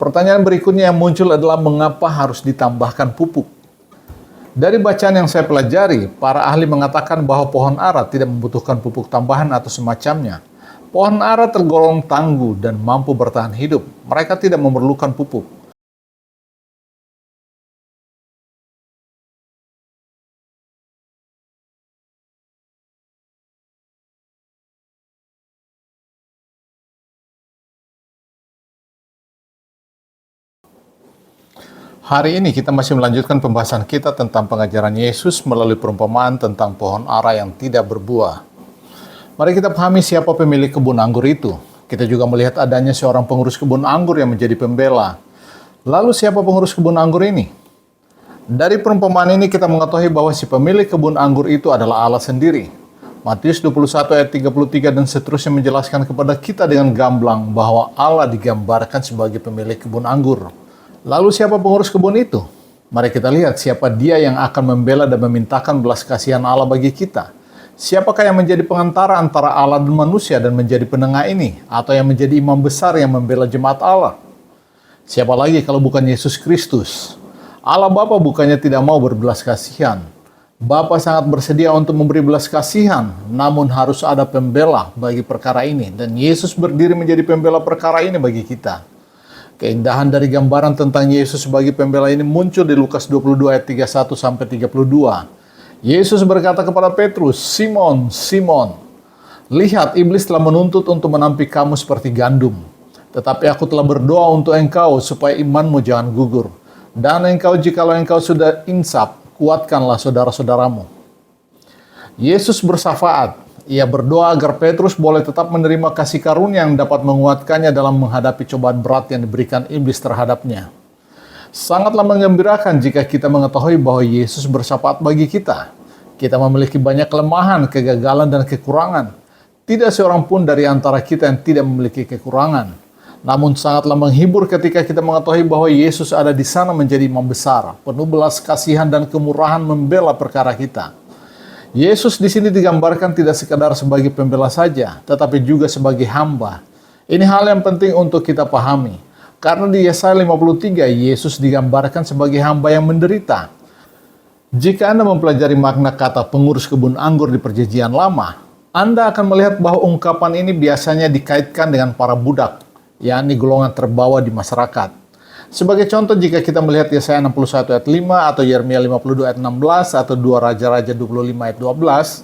Pertanyaan berikutnya yang muncul adalah mengapa harus ditambahkan pupuk? Dari bacaan yang saya pelajari, para ahli mengatakan bahwa pohon ara tidak membutuhkan pupuk tambahan atau semacamnya. Pohon ara tergolong tangguh dan mampu bertahan hidup. Mereka tidak memerlukan pupuk. Hari ini kita masih melanjutkan pembahasan kita tentang pengajaran Yesus melalui perumpamaan tentang pohon ara yang tidak berbuah. Mari kita pahami siapa pemilik kebun anggur itu. Kita juga melihat adanya seorang pengurus kebun anggur yang menjadi pembela. Lalu siapa pengurus kebun anggur ini? Dari perumpamaan ini kita mengetahui bahwa si pemilik kebun anggur itu adalah Allah sendiri. Matius 21 ayat 33 dan seterusnya menjelaskan kepada kita dengan gamblang bahwa Allah digambarkan sebagai pemilik kebun anggur. Lalu siapa pengurus kebun itu? Mari kita lihat siapa dia yang akan membela dan memintakan belas kasihan Allah bagi kita. Siapakah yang menjadi pengantara antara Allah dan manusia dan menjadi penengah ini? Atau yang menjadi imam besar yang membela jemaat Allah? Siapa lagi kalau bukan Yesus Kristus? Allah Bapa bukannya tidak mau berbelas kasihan. Bapa sangat bersedia untuk memberi belas kasihan, namun harus ada pembela bagi perkara ini. Dan Yesus berdiri menjadi pembela perkara ini bagi kita. Keindahan dari gambaran tentang Yesus sebagai pembela ini muncul di Lukas 22 ayat 31-32. Yesus berkata kepada Petrus, "Simon, Simon, lihat iblis telah menuntut untuk menampik kamu seperti gandum. Tetapi aku telah berdoa untuk engkau supaya imanmu jangan gugur. Dan engkau jikalau engkau sudah insaf, kuatkanlah saudara-saudaramu." Yesus bersafaat. Ia berdoa agar Petrus boleh tetap menerima kasih karunia yang dapat menguatkannya dalam menghadapi cobaan berat yang diberikan iblis terhadapnya. Sangatlah menggembirakan jika kita mengetahui bahwa Yesus bersyafaat bagi kita. Kita memiliki banyak kelemahan, kegagalan, dan kekurangan. Tidak seorang pun dari antara kita yang tidak memiliki kekurangan. Namun sangatlah menghibur ketika kita mengetahui bahwa Yesus ada di sana menjadi imam besar, penuh belas kasihan dan kemurahan membela perkara kita. Yesus di sini digambarkan tidak sekadar sebagai pembela saja, tetapi juga sebagai hamba. Ini hal yang penting untuk kita pahami. Karena di Yesaya 53, Yesus digambarkan sebagai hamba yang menderita. Jika Anda mempelajari makna kata pengurus kebun anggur di Perjanjian Lama, Anda akan melihat bahwa ungkapan ini biasanya dikaitkan dengan para budak, yakni golongan terbawah di masyarakat. Sebagai contoh, jika kita melihat Yesaya 61 ayat 5 atau Yeremia 52 ayat 16 atau 2 Raja-Raja 25 ayat 12,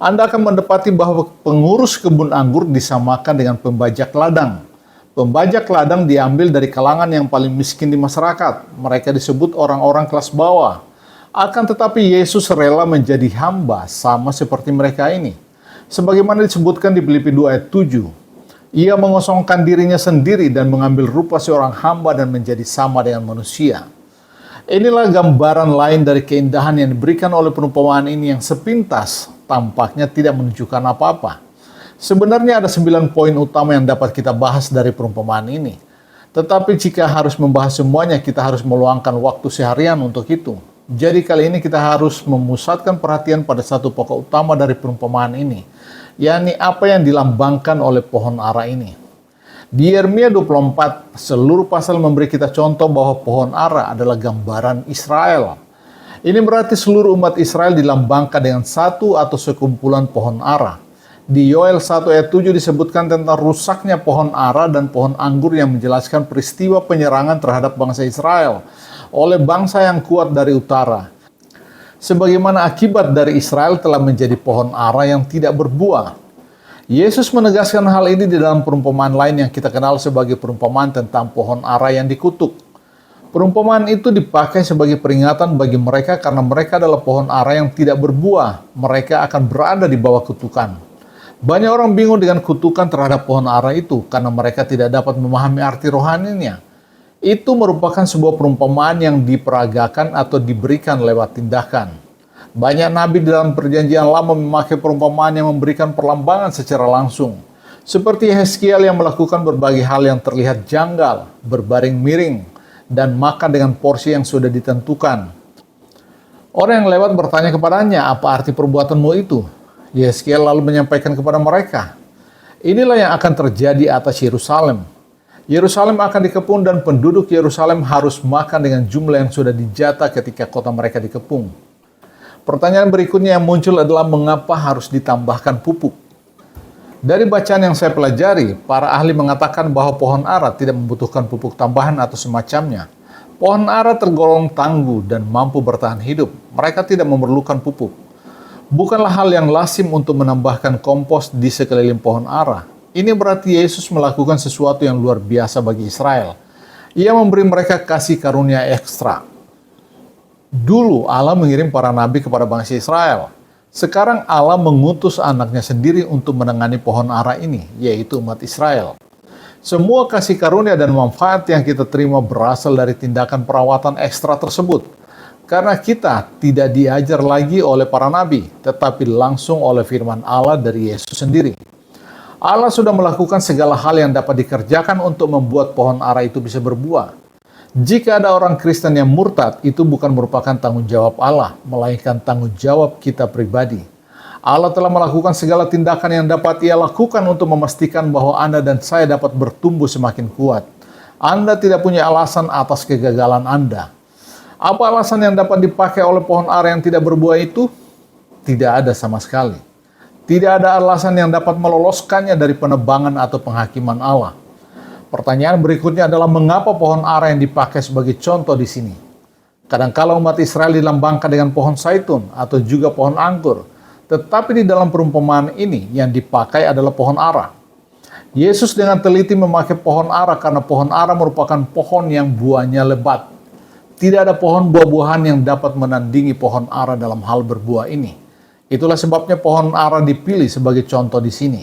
Anda akan mendapati bahwa pengurus kebun anggur disamakan dengan pembajak ladang. Pembajak ladang diambil dari kalangan yang paling miskin di masyarakat. Mereka disebut orang-orang kelas bawah. Akan tetapi Yesus rela menjadi hamba sama seperti mereka ini. Sebagaimana disebutkan di Filipi 2 ayat 7. Ia mengosongkan dirinya sendiri dan mengambil rupa seorang hamba dan menjadi sama dengan manusia. Inilah gambaran lain dari keindahan yang diberikan oleh perumpamaan ini yang sepintas tampaknya tidak menunjukkan apa-apa. Sebenarnya ada 9 poin utama yang dapat kita bahas dari perumpamaan ini. Tetapi jika harus membahas semuanya, kita harus meluangkan waktu seharian untuk itu. Jadi kali ini kita harus memusatkan perhatian pada satu pokok utama dari perumpamaan ini, yakni apa yang dilambangkan oleh pohon ara ini. Di Yeremia 24, seluruh pasal memberi kita contoh bahwa pohon ara adalah gambaran Israel. Ini berarti seluruh umat Israel dilambangkan dengan satu atau sekumpulan pohon ara. Di Yoel 1 ayat 7 disebutkan tentang rusaknya pohon ara dan pohon anggur yang menjelaskan peristiwa penyerangan terhadap bangsa Israel oleh bangsa yang kuat dari utara. Sebagaimana akibat dari Israel telah menjadi pohon ara yang tidak berbuah. Yesus menegaskan hal ini di dalam perumpamaan lain yang kita kenal sebagai perumpamaan tentang pohon ara yang dikutuk. Perumpamaan itu dipakai sebagai peringatan bagi mereka karena mereka adalah pohon ara yang tidak berbuah. Mereka akan berada di bawah kutukan. Banyak orang bingung dengan kutukan terhadap pohon ara itu karena mereka tidak dapat memahami arti rohaninya. Itu merupakan sebuah perumpamaan yang diperagakan atau diberikan lewat tindakan. Banyak nabi dalam Perjanjian Lama memakai perumpamaan yang memberikan perlambangan secara langsung. Seperti Yeskiel yang melakukan berbagai hal yang terlihat janggal, berbaring miring, dan makan dengan porsi yang sudah ditentukan. Orang yang lewat bertanya kepadanya, "Apa arti perbuatanmu itu?" Yeskiel lalu menyampaikan kepada mereka, "Inilah yang akan terjadi atas Yerusalem. Yerusalem akan dikepung dan penduduk Yerusalem harus makan dengan jumlah yang sudah dijatah ketika kota mereka dikepung. Pertanyaan berikutnya yang muncul adalah mengapa harus ditambahkan pupuk? Dari bacaan yang saya pelajari, para ahli mengatakan bahwa pohon ara tidak membutuhkan pupuk tambahan atau semacamnya. Pohon ara tergolong tangguh dan mampu bertahan hidup. Mereka tidak memerlukan pupuk. Bukanlah hal yang lazim untuk menambahkan kompos di sekeliling pohon ara. Ini berarti Yesus melakukan sesuatu yang luar biasa bagi Israel. Ia memberi mereka kasih karunia ekstra. Dulu Allah mengirim para nabi kepada bangsa Israel. Sekarang Allah mengutus anaknya sendiri untuk menangani pohon ara ini, yaitu umat Israel. Semua kasih karunia dan manfaat yang kita terima berasal dari tindakan perawatan ekstra tersebut. Karena kita tidak diajar lagi oleh para nabi, tetapi langsung oleh firman Allah dari Yesus sendiri. Allah sudah melakukan segala hal yang dapat dikerjakan untuk membuat pohon ara itu bisa berbuah. Jika ada orang Kristen yang murtad, itu bukan merupakan tanggung jawab Allah, melainkan tanggung jawab kita pribadi. Allah telah melakukan segala tindakan yang dapat Ia lakukan untuk memastikan bahwa Anda dan saya dapat bertumbuh semakin kuat. Anda tidak punya alasan atas kegagalan Anda. Apa alasan yang dapat dipakai oleh pohon ara yang tidak berbuah itu? Tidak ada sama sekali. Tidak ada alasan yang dapat meloloskannya dari penebangan atau penghakiman Allah. Pertanyaan berikutnya adalah mengapa pohon ara yang dipakai sebagai contoh di sini? Kadangkala umat Israel dilambangkan dengan pohon zaitun atau juga pohon anggur, tetapi di dalam perumpamaan ini yang dipakai adalah pohon ara. Yesus dengan teliti memakai pohon ara karena pohon ara merupakan pohon yang buahnya lebat. Tidak ada pohon buah-buahan yang dapat menandingi pohon ara dalam hal berbuah ini. Itulah sebabnya pohon ara dipilih sebagai contoh di sini.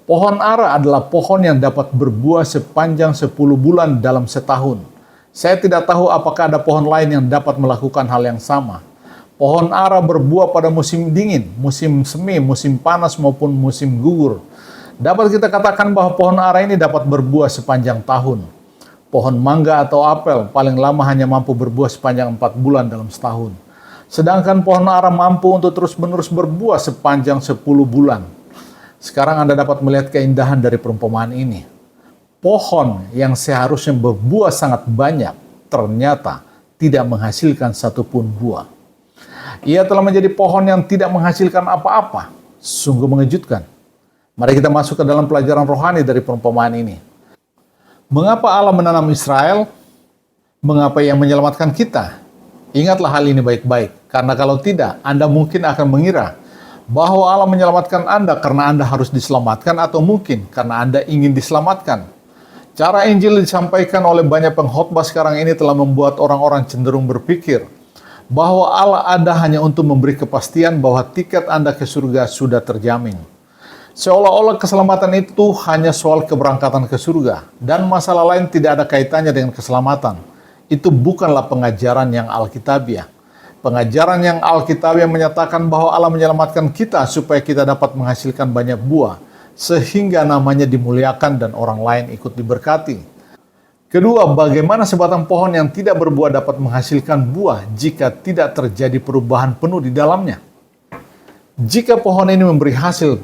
Pohon ara adalah pohon yang dapat berbuah sepanjang 10 bulan dalam setahun. Saya tidak tahu apakah ada pohon lain yang dapat melakukan hal yang sama. Pohon ara berbuah pada musim dingin, musim semi, musim panas maupun musim gugur. Dapat kita katakan bahwa pohon ara ini dapat berbuah sepanjang tahun. Pohon mangga atau apel paling lama hanya mampu berbuah sepanjang 4 bulan dalam setahun. Sedangkan pohon ara mampu untuk terus-menerus berbuah sepanjang 10 bulan. Sekarang Anda dapat melihat keindahan dari perumpamaan ini. Pohon yang seharusnya berbuah sangat banyak, ternyata tidak menghasilkan satupun buah. Ia telah menjadi pohon yang tidak menghasilkan apa-apa. Sungguh mengejutkan. Mari kita masuk ke dalam pelajaran rohani dari perumpamaan ini. Mengapa Allah menanam Israel? Mengapa Ia menyelamatkan kita? Ingatlah hal ini baik-baik, karena kalau tidak, Anda mungkin akan mengira bahwa Allah menyelamatkan Anda karena Anda harus diselamatkan atau mungkin karena Anda ingin diselamatkan. Cara Injil disampaikan oleh banyak pengkhotbah sekarang ini telah membuat orang-orang cenderung berpikir bahwa Allah ada hanya untuk memberi kepastian bahwa tiket Anda ke surga sudah terjamin. Seolah-olah keselamatan itu hanya soal keberangkatan ke surga dan masalah lain tidak ada kaitannya dengan keselamatan. Itu bukanlah pengajaran yang Alkitabiah. Pengajaran yang Alkitabiah menyatakan bahwa Allah menyelamatkan kita supaya kita dapat menghasilkan banyak buah, sehingga namanya dimuliakan dan orang lain ikut diberkati. Kedua, bagaimana sebatang pohon yang tidak berbuah dapat menghasilkan buah jika tidak terjadi perubahan penuh di dalamnya? Jika pohon ini memberi hasil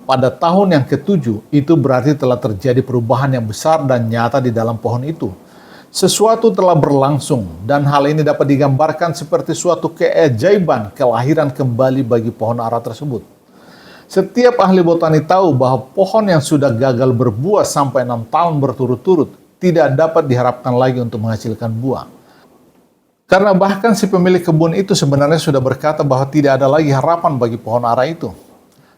pada tahun yang ke-7, itu berarti telah terjadi perubahan yang besar dan nyata di dalam pohon itu. Sesuatu telah berlangsung, dan hal ini dapat digambarkan seperti suatu keajaiban kelahiran kembali bagi pohon ara tersebut. Setiap ahli botani tahu bahwa pohon yang sudah gagal berbuah sampai 6 tahun berturut-turut tidak dapat diharapkan lagi untuk menghasilkan buah. Karena bahkan si pemilik kebun itu sebenarnya sudah berkata bahwa tidak ada lagi harapan bagi pohon ara itu.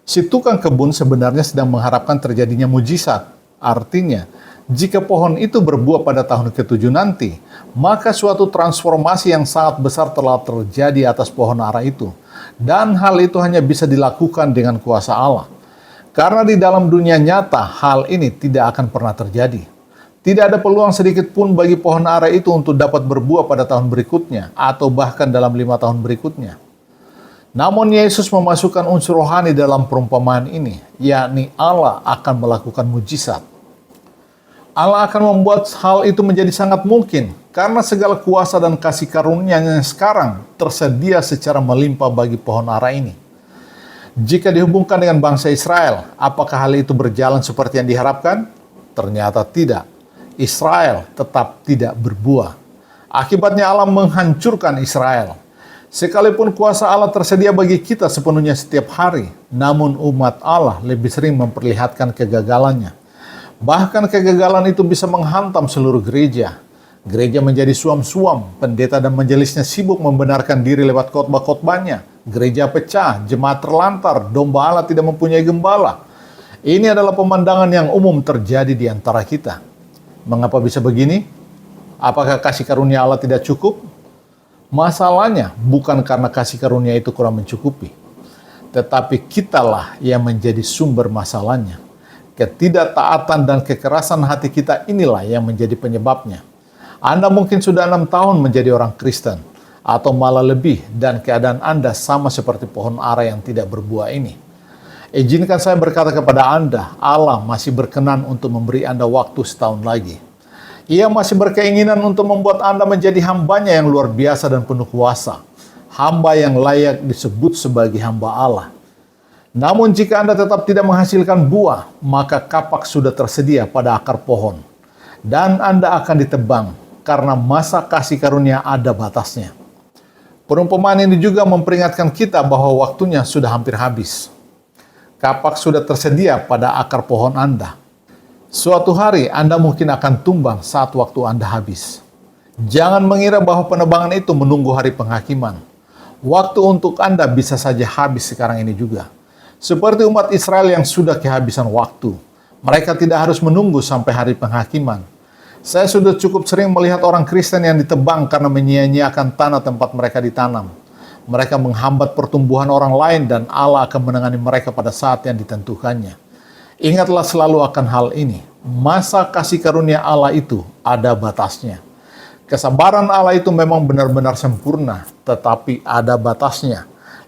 Si tukang kebun sebenarnya sedang mengharapkan terjadinya mujizat. Artinya, jika pohon itu berbuah pada tahun ke-7 nanti, maka suatu transformasi yang sangat besar telah terjadi atas pohon ara itu. Dan hal itu hanya bisa dilakukan dengan kuasa Allah. Karena di dalam dunia nyata, hal ini tidak akan pernah terjadi. Tidak ada peluang sedikit pun bagi pohon ara itu untuk dapat berbuah pada tahun berikutnya, atau bahkan dalam 5 tahun berikutnya. Namun Yesus memasukkan unsur rohani dalam perumpamaan ini, yakni Allah akan melakukan mujizat. Allah akan membuat hal itu menjadi sangat mungkin karena segala kuasa dan kasih karunia-Nya sekarang tersedia secara melimpah bagi pohon ara ini. Jika dihubungkan dengan bangsa Israel, apakah hal itu berjalan seperti yang diharapkan? Ternyata tidak. Israel tetap tidak berbuah. Akibatnya Allah menghancurkan Israel. Sekalipun kuasa Allah tersedia bagi kita sepenuhnya setiap hari, namun umat Allah lebih sering memperlihatkan kegagalannya. Bahkan kegagalan itu bisa menghantam seluruh gereja. Gereja menjadi suam-suam, pendeta dan majelisnya sibuk membenarkan diri lewat khotbah-khotbahnya. Gereja pecah, jemaat terlantar, domba Allah tidak mempunyai gembala. Ini adalah pemandangan yang umum terjadi di antara kita. Mengapa bisa begini? Apakah kasih karunia Allah tidak cukup? Masalahnya bukan karena kasih karunia itu kurang mencukupi, tetapi kitalah yang menjadi sumber masalahnya. Ketidaktaatan dan kekerasan hati kita inilah yang menjadi penyebabnya. Anda mungkin sudah 6 tahun menjadi orang Kristen, atau malah lebih, dan keadaan Anda sama seperti pohon ara yang tidak berbuah ini. Izinkan saya berkata kepada Anda, Allah masih berkenan untuk memberi Anda waktu setahun lagi. Ia masih berkeinginan untuk membuat Anda menjadi hambanya yang luar biasa dan penuh kuasa. Hamba yang layak disebut sebagai hamba Allah. Namun jika Anda tetap tidak menghasilkan buah, maka kapak sudah tersedia pada akar pohon. Dan Anda akan ditebang, karena masa kasih karunia ada batasnya. Perumpamaan ini juga memperingatkan kita bahwa waktunya sudah hampir habis. Kapak sudah tersedia pada akar pohon Anda. Suatu hari Anda mungkin akan tumbang saat waktu Anda habis. Jangan mengira bahwa penebangan itu menunggu hari penghakiman. Waktu untuk Anda bisa saja habis sekarang ini juga. Seperti umat Israel yang sudah kehabisan waktu. Mereka tidak harus menunggu sampai hari penghakiman. Saya sudah cukup sering melihat orang Kristen yang ditebang karena menyia-nyiakan tanah tempat mereka ditanam. Mereka menghambat pertumbuhan orang lain dan Allah akan menangani mereka pada saat yang ditentukannya. Ingatlah selalu akan hal ini. Masa kasih karunia Allah itu ada batasnya. Kesabaran Allah itu memang benar-benar sempurna, tetapi ada batasnya.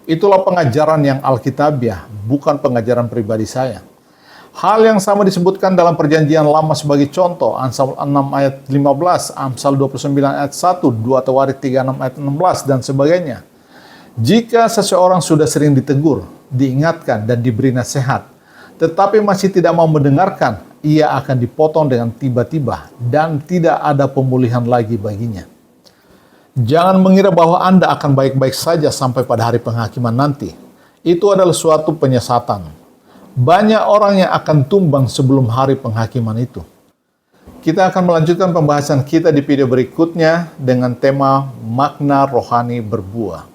Itulah pengajaran yang alkitabiah, bukan pengajaran pribadi saya. Hal yang sama disebutkan dalam perjanjian lama sebagai contoh, Amsal 6 ayat 15, Amsal 29 ayat 1, 2 Tawarik 36 ayat 16, dan sebagainya. Jika seseorang sudah sering ditegur, diingatkan, dan diberi nasihat, tetapi masih tidak mau mendengarkan, ia akan dipotong dengan tiba-tiba dan tidak ada pemulihan lagi baginya. Jangan mengira bahwa Anda akan baik-baik saja sampai pada hari penghakiman nanti. Itu adalah suatu penyesatan. Banyak orang yang akan tumbang sebelum hari penghakiman itu. Kita akan melanjutkan pembahasan kita di video berikutnya dengan tema makna rohani berbuah.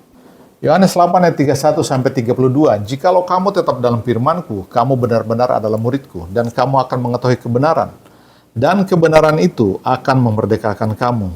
Yohanes 8 ayat 31-32, "Jikalau kamu tetap dalam firman-Ku, kamu benar-benar adalah murid-Ku, dan kamu akan mengetahui kebenaran, dan kebenaran itu akan memerdekakan kamu."